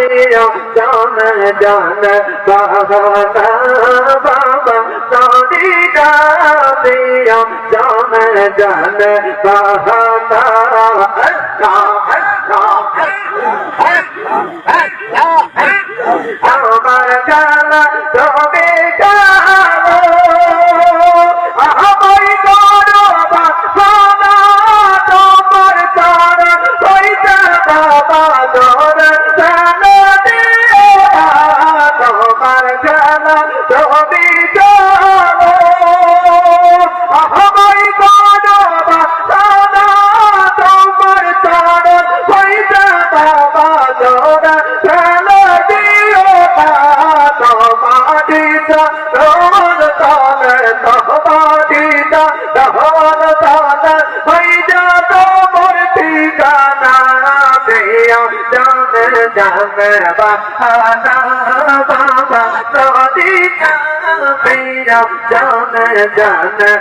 दिया जान जान बहाना बाबा शादी का दिया जान जान बहाना আমার জানা তবে জানো আমায় করো বাসনা তোমার ছাড়া হইতে বাবা ধরে জানো দিও তোমার জানা তবে জানো আমায় করো বাসনা তোমার ছাড়া হইতে বাবা ধরে জানো দিও তোমাদিতা রহমান তালে তোমাদিতা রহমান তালে হইয়া তোমার ঠিকানা দেয়া জানে জানে বাহানা বাবা তোমাদিতা দেয়া জানে জানে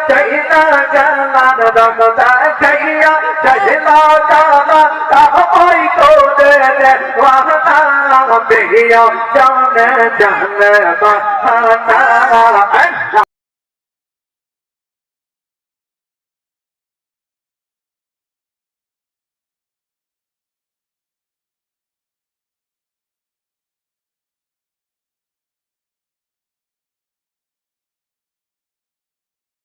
चैना जलान रमदा खैया चला जाना कोई को दे वहना बेया जान जान बहाना